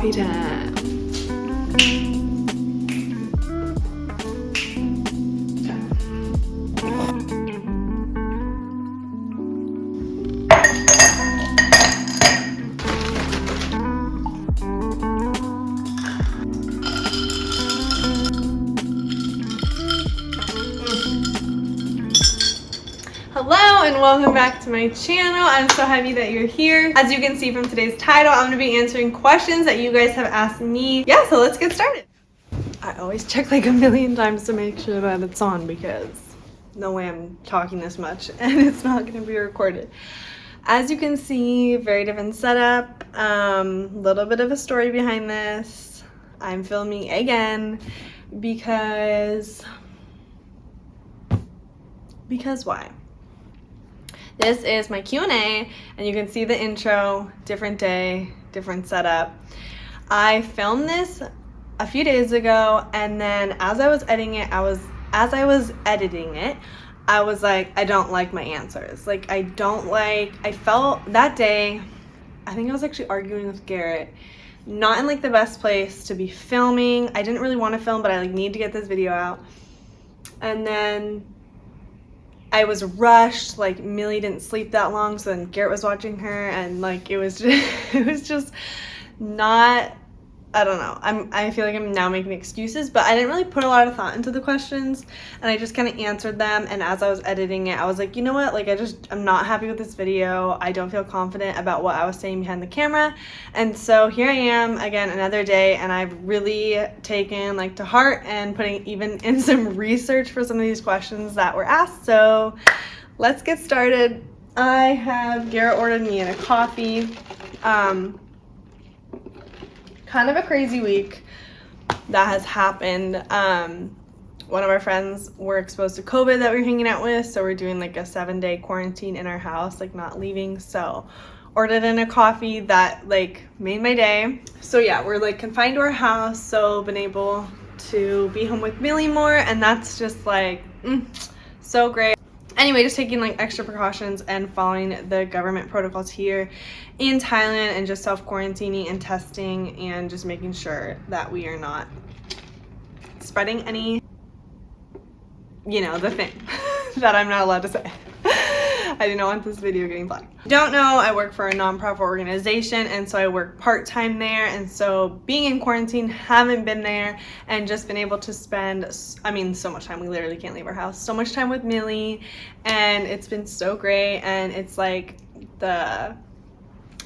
coffee time. Hello and welcome back to my channel. I'm so happy that you're here. As you can see from today's title, I'm going to be answering questions that you guys have asked me. Yeah, so let's get started. I always check like a million times to make sure that it's on because no way I'm talking this much and it's not going to be recorded. As you can see, very different setup, little bit of a story behind this. I'm filming again because why? This is my Q&A, and you can see the intro, different day, different setup. I filmed this a few days ago, and then as I was editing it, I was like, I don't like my answers. Like, I felt that day, I think I was actually arguing with Garrett, not in like the best place to be filming. I didn't really want to film, but I like need to get this video out. And then I was rushed, like Millie didn't sleep that long, so then Garrett was watching her, and like it was just not, I don't know. I feel like I'm now making excuses, but I didn't really put a lot of thought into the questions, and I just kind of answered them. And as I was editing it, I was like, you know what, like I'm not happy with this video. I don't feel confident about what I was saying behind the camera. And so here I am again, another day, and I've really taken like to heart and putting even in some research for some of these questions that were asked. So let's get started. I have Garrett ordered me in a coffee. Kind of a crazy week that has happened. One of our friends were exposed to COVID that we were hanging out with, so we're doing like a 7-day quarantine in our house, like not leaving. So ordered in a coffee that like made my day. So yeah, we're like confined to our house, so been able to be home with Millie more, and that's just like so great. Anyway, just taking like extra precautions and following the government protocols here in Thailand, and just self-quarantining and testing, and just making sure that we are not spreading any, you know, the thing that I'm not allowed to say. I do not want this video getting flagged. Don't know, I work for a nonprofit organization, and so I work part-time there, and so being in quarantine, haven't been there, and just been able to spend, I mean, so much time. We literally can't leave our house. So much time with Millie, and it's been so great. And it's like the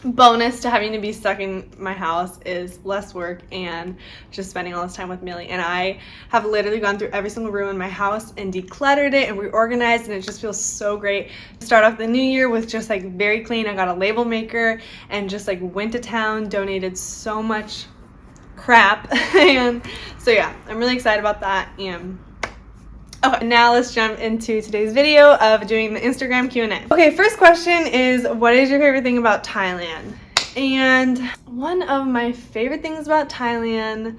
bonus to having to be stuck in my house is less work and just spending all this time with Millie. And I have literally gone through every single room in my house and decluttered it and reorganized, and it just feels so great to start off the new year with just like very clean. I got a label maker and just like went to town, donated so much crap. And so yeah, I'm really excited about that. And okay, now let's jump into today's video of doing the Instagram Q&A. Okay, first question is, what is your favorite thing about Thailand? And one of my favorite things about Thailand,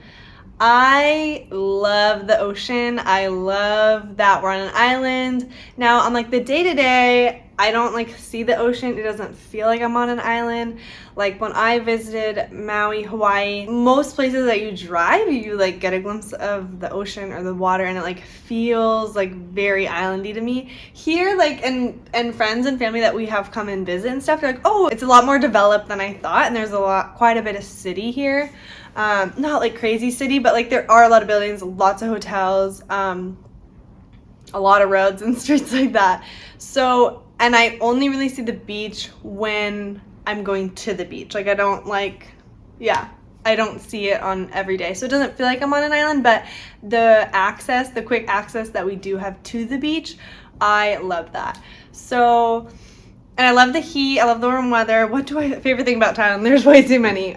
I love the ocean. I love that we're on an island. Now on like the day-to-day, I don't like see the ocean. It doesn't feel like I'm on an island. Like when I visited Maui, Hawaii, most places that you drive, you like get a glimpse of the ocean or the water, and it like feels like very islandy to me. Here, like, and friends and family that we have come and visit and stuff, they're like, oh, it's a lot more developed than I thought, and there's quite a bit of city here. Not like crazy city, but like there are a lot of buildings, lots of hotels, a lot of roads and streets like that. So, and I only really see the beach when I'm going to the beach. Like I don't like, yeah, I don't see it on every day. So it doesn't feel like I'm on an island, but the access, the quick access that we do have to the beach, I love that. So, and I love the heat. I love the warm weather. What do I, favorite thing about Thailand? There's way too many.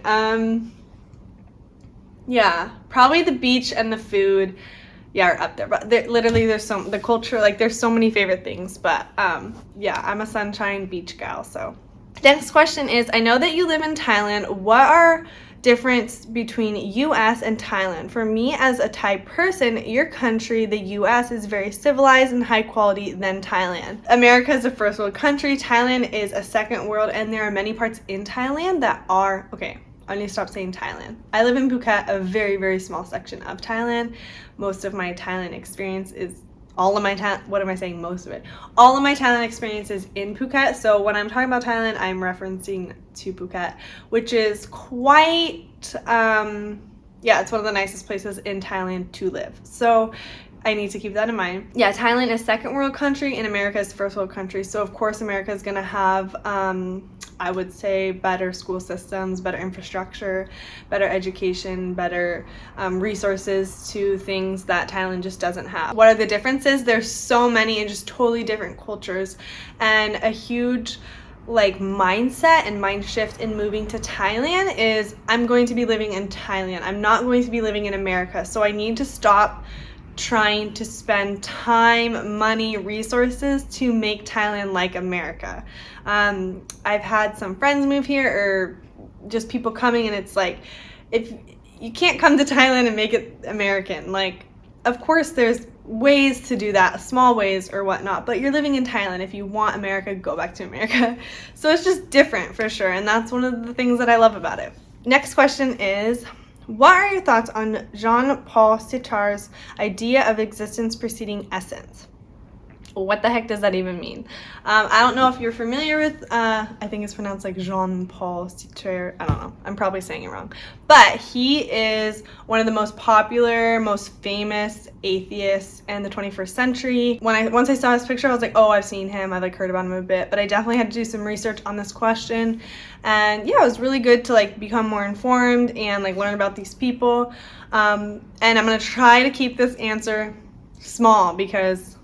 Yeah, probably the beach and the food. Yeah, are up there, but literally there's the culture, like there's so many favorite things, but yeah, I'm a sunshine beach gal. So next question is, I know that you live in Thailand. What are difference between US and Thailand? For me as a Thai person, your country, the US, is very civilized and high quality than Thailand. America is a first world country. Thailand is a second world, and there are many parts in Thailand that are, okay, I need to stop saying Thailand. I live in Phuket, a very, very small section of Thailand. Most of my Thailand experience is all of my most of it. All of my Thailand experience is in Phuket. So when I'm talking about Thailand, I'm referencing to Phuket, which is quite, it's one of the nicest places in Thailand to live. So I need to keep that in mind. Yeah, Thailand is second world country and America is first world country. So of course America is gonna have, I would say, better school systems, better infrastructure, better education, better resources to things that Thailand just doesn't have. What are the differences? There's so many and just totally different cultures, and a huge mindset and mind shift in moving to Thailand is I'm going to be living in Thailand. I'm not going to be living in America. So I need to stop trying to spend time, money, resources to make Thailand like America. I've had some friends move here, or just people coming, and it's like, if you can't come to Thailand and make it American. Like, of course there's ways to do that, small ways or whatnot, but you're living in Thailand. If you want America, go back to America. So it's just different for sure, and that's one of the things that I love about it. Next question is, what are your thoughts on Jean-Paul Sartre's idea of existence preceding essence? What the heck does that even mean? I don't know if you're familiar with, I think it's pronounced like Jean-Paul Sartre. I don't know. I'm probably saying it wrong. But he is one of the most popular, most famous atheists in the 21st century. Once I saw his picture, I was like, oh, I've seen him. I've heard about him a bit. But I definitely had to do some research on this question. And yeah, it was really good to become more informed and learn about these people. And I'm going to try to keep this answer small, because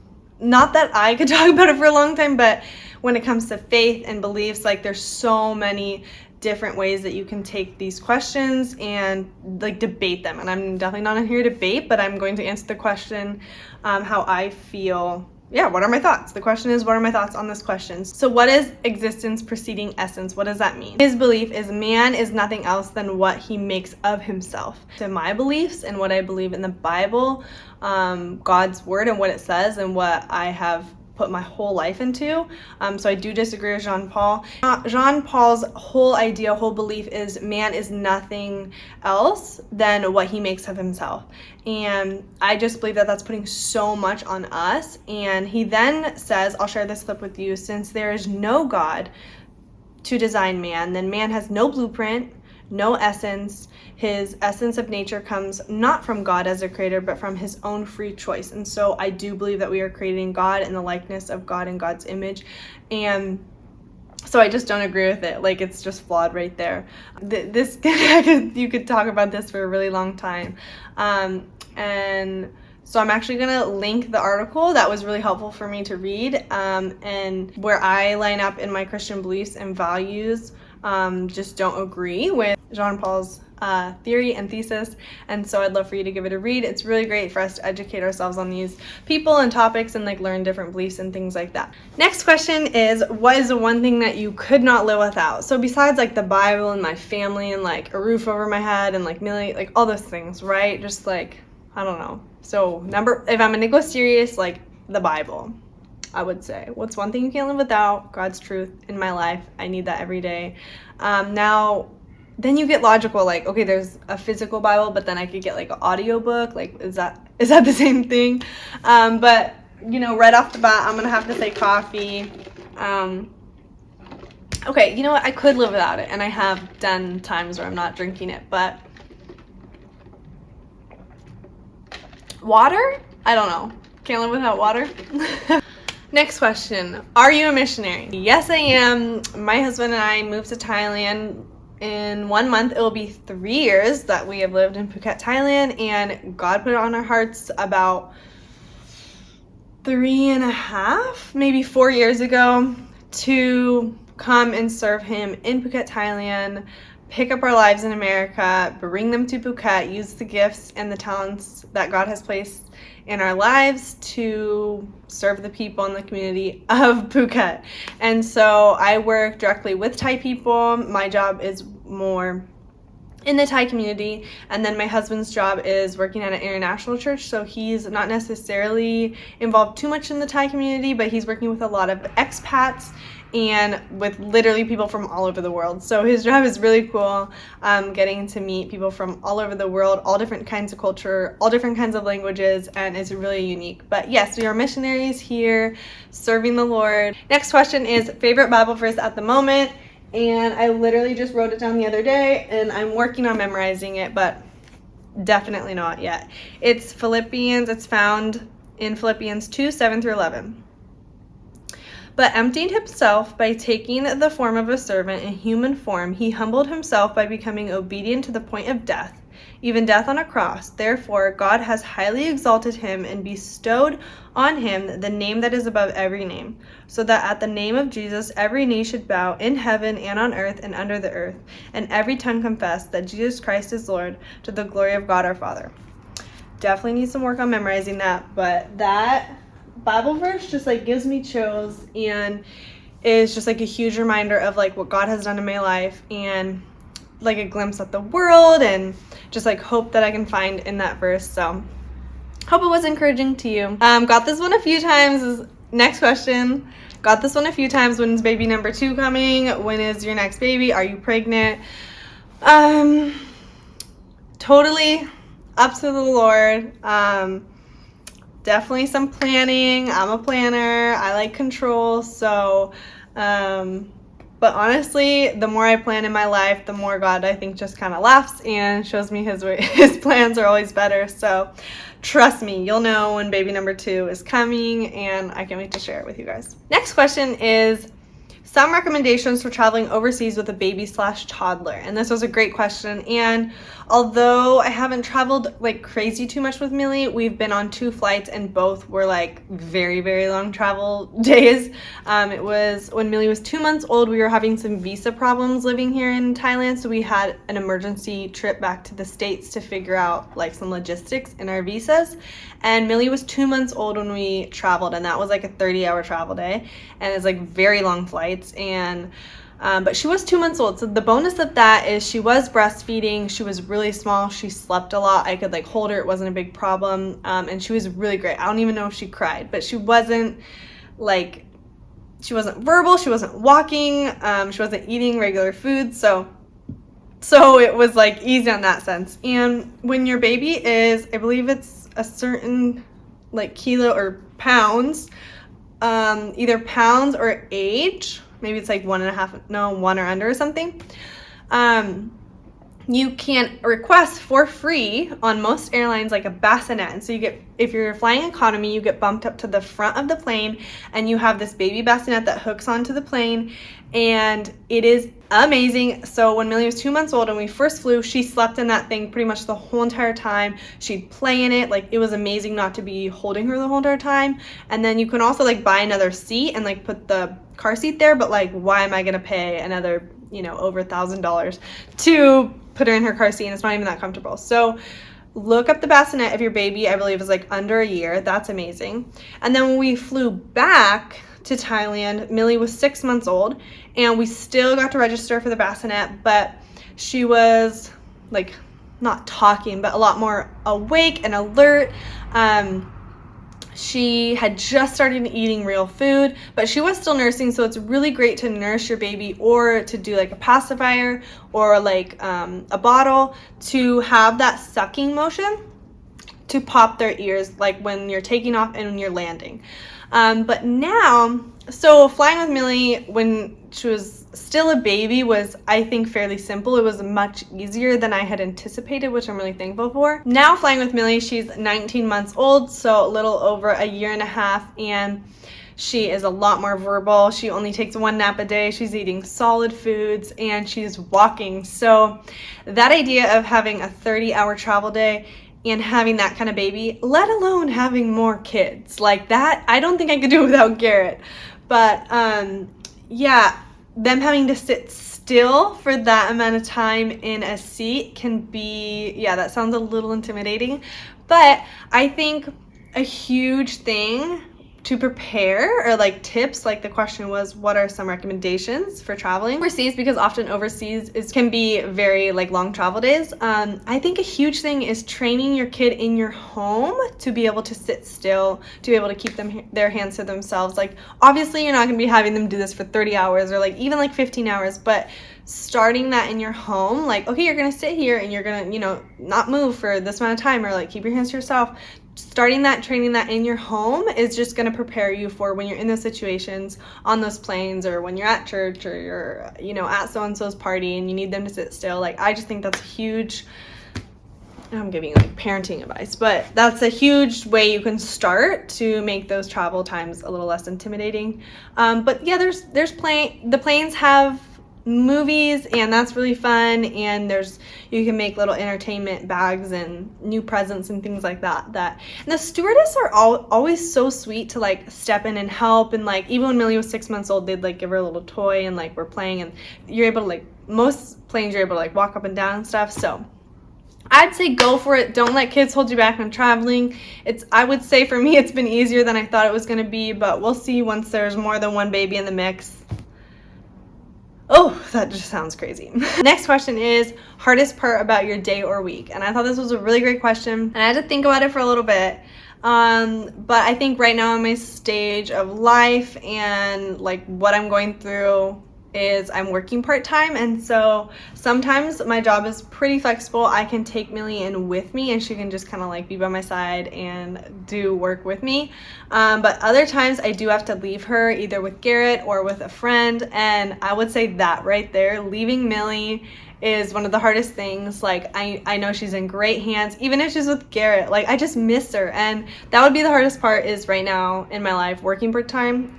not that I could talk about it for a long time, but when it comes to faith and beliefs, there's so many different ways that you can take these questions and debate them. And I'm definitely not here to debate, but I'm going to answer the question how I feel. Yeah, what are my thoughts? The question is, what are my thoughts on this question? So what is existence preceding essence? What does that mean? His belief is man is nothing else than what he makes of himself. To my beliefs and what I believe in the Bible, God's word and what it says and what I have put my whole life into. So I do disagree with Jean-Paul. Jean-Paul's whole idea, whole belief is man is nothing else than what he makes of himself. And I just believe that that's putting so much on us. And he then says, I'll share this clip with you, since there is no God to design man, then man has no blueprint, no essence. His essence of nature comes not from God as a creator, but from his own free choice. And so I do believe that we are creating God in the likeness of God and God's image. And so I just don't agree with it. It's just flawed right there. You could talk about this for a really long time. And so I'm actually going to link the article that was really helpful for me to read, and where I line up in my Christian beliefs and values. Just don't agree with Jean-Paul's theory and thesis, and so I'd love for you to give it a read. It's really great for us to educate ourselves on these people and topics and learn different beliefs and things like that. Next question is, what is the one thing that you could not live without? So besides the Bible and my family and a roof over my head and all those things, right? Just I don't know. So if I'm gonna go serious, the Bible, I would say. What's one thing you can't live without? God's truth in my life. I need that every day. Now, then you get logical, okay, there's a physical Bible, but then I could get an audiobook. Is that the same thing? But right off the bat, I'm gonna have to say coffee. Okay, you know what? I could live without it, and I have done times where I'm not drinking it, but water? I don't know. Can't live without water. Next question. Are you a missionary? Yes, I am. My husband and I moved to Thailand. In 1 month, it will be 3 years that we have lived in Phuket, Thailand, and God put it on our hearts about 3.5, maybe 4 years ago to come and serve him in Phuket, Thailand, pick up our lives in America, bring them to Phuket, use the gifts and the talents that God has placed in our lives to serve the people in the community of Phuket. And so I work directly with Thai people. My job is more in the Thai community, and then my husband's job is working at an international church, so he's not necessarily involved too much in the Thai community, but he's working with a lot of expats and with literally people from all over the world. So his job is really cool, getting to meet people from all over the world, all different kinds of culture, all different kinds of languages, and it's really unique. But yes, we are missionaries here serving the Lord. Next question is favorite Bible verse at the moment. And I literally just wrote it down the other day, and I'm working on memorizing it, but definitely not yet. It's Philippians. It's found in Philippians 2:7-11. But emptying himself by taking the form of a servant in human form, he humbled himself by becoming obedient to the point of death, even death on a cross. Therefore, God has highly exalted him and bestowed on him the name that is above every name, so that at the name of Jesus every knee should bow in heaven and on earth and under the earth, and every tongue confess that Jesus Christ is Lord, to the glory of God our Father. Definitely need some work on memorizing that, but that Bible verse just like gives me chills and is just like a huge reminder of like what God has done in my life, and like a glimpse at the world, and just like hope that I can find in that verse. So hope it was encouraging to you. Got this one a few times. Next question. Got this one a few times. When's baby number 2 coming? When is your next baby? Are you pregnant? Totally up to the Lord. Definitely some planning. I'm a planner. I like control. So, but honestly, the more I plan in my life, the more God, I think, just kind of laughs and shows me his way. His plans are always better. So trust me, you'll know when baby number 2 is coming, and I can't wait to share it with you guys. Next question is some recommendations for traveling overseas with a baby/toddler. And this was a great question. And although I haven't traveled like crazy too much with Millie, we've been on 2 flights and both were like very, very long travel days. It was when Millie was 2 months old. We were having some visa problems living here in Thailand. So we had an emergency trip back to the States to figure out like some logistics in our visas. And Millie was 2 months old when we traveled, and that was like a 30-hour travel day. And it's like very long flights. And but she was 2 months old, so the bonus of that is she was breastfeeding. She was really small. She slept a lot. I could like hold her. It wasn't a big problem, and she was really great. I don't even know if she cried, but she wasn't verbal. She wasn't walking. She wasn't eating regular food. So it was like easy on that sense. And when your baby is, I believe it's a certain like kilo or pounds, either pounds or age, maybe it's like 1.5, 1 or under or something, you can request for free on most airlines like a bassinet. And so you get, if you're flying economy, you get bumped up to the front of the plane and you have this baby bassinet that hooks onto the plane, and it is amazing. So when Millie was 2 months old and we first flew, she slept in that thing pretty much the whole entire time. She'd play in it. Like, it was amazing not to be holding her the whole entire time. And then you can also like buy another seat and like put the car seat there, but like, why am I gonna pay another, over $1,000 to put her in her car seat, and it's not even that comfortable. So look up the bassinet if your baby, I believe, is like under a year. That's amazing. And then when we flew back to Thailand, Millie was 6 months old, and we still got to register for the bassinet, but she was like not talking, but a lot more awake and alert. She had just started eating real food, but she was still nursing, so it's really great to nurse your baby or to do like a pacifier or like a bottle to have that sucking motion to pop their ears, like when you're taking off and when you're landing. But now, so flying with Millie when she was still a baby was, I think, fairly simple. It was much easier than I had anticipated, which I'm really thankful for. Now flying with Millie, she's 19 months old, so a little over a year and a half, and she is a lot more verbal. She only takes 1 nap a day. She's eating solid foods, and she's walking. So that idea of having a 30-hour travel day and having that kind of baby, let alone having more kids like that, I don't think I could do without Garrett. But yeah, them having to sit still for that amount of time in a seat can be, yeah, that sounds a little intimidating. But I think a huge thing to prepare, or like tips, like the question was, what are some recommendations for traveling overseas, because often overseas can be very like long travel days. I think a huge thing is training your kid in your home to be able to sit still, to be able to keep their hands to themselves. Like obviously you're not going to be having them do this for 30 hours or like even like 15 hours, but starting that in your home, like, okay, you're going to sit here and you're going to, you know, not move for this amount of time, or like keep your hands to yourself. Starting that, training that in your home is just going to prepare you for when you're in those situations on those planes, or when you're at church, or you're, you know, at so-and-so's party and you need them to sit still. Like, I just think that's huge. I'm giving like parenting advice, but that's a huge way you can start to make those travel times a little less intimidating. But yeah, the planes have movies, and that's really fun, and you can make little entertainment bags and new presents and things like that, and the stewardess are always so sweet to like step in and help. And like even when Millie was 6 months old, they'd like give her a little toy, and like we're playing, and you're able to like, most planes you're able to like walk up and down and stuff. So I'd say go for it. Don't let kids hold you back when traveling. I would say for me it's been easier than I thought it was going to be, but we'll see once there's more than one baby in the mix. Oh, that just sounds crazy. Next question is, hardest part about your day or week? And I thought this was a really great question, and I had to think about it for a little bit. But I think right now in my stage of life and like what I'm going through is I'm working part-time, and so sometimes my job is pretty flexible. I can take Millie in with me and she can just kind of like be by my side and do work with me. But other times I do have to leave her either with Garrett or with a friend, and I would say that right there, leaving Millie is one of the hardest things. Like I know she's in great hands, even if she's with Garrett. Like I just miss her, and that would be the hardest part. Is right now in my life working part-time,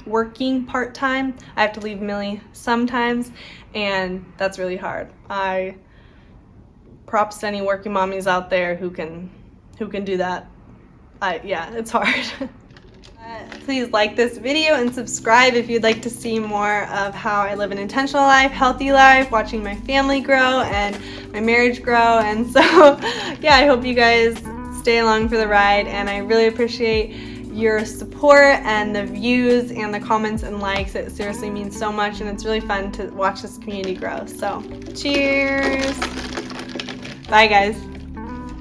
I have to leave Millie sometimes, and that's really hard. Props to any working mommies out there who can do that. Yeah, it's hard. Please like this video and subscribe if you'd like to see more of how I live an intentional life, healthy life, watching my family grow and my marriage grow. And so yeah, I hope you guys stay along for the ride, and I really appreciate your support and the views and the comments and likes. It seriously means so much, and it's really fun to watch this community grow. So cheers. Bye guys.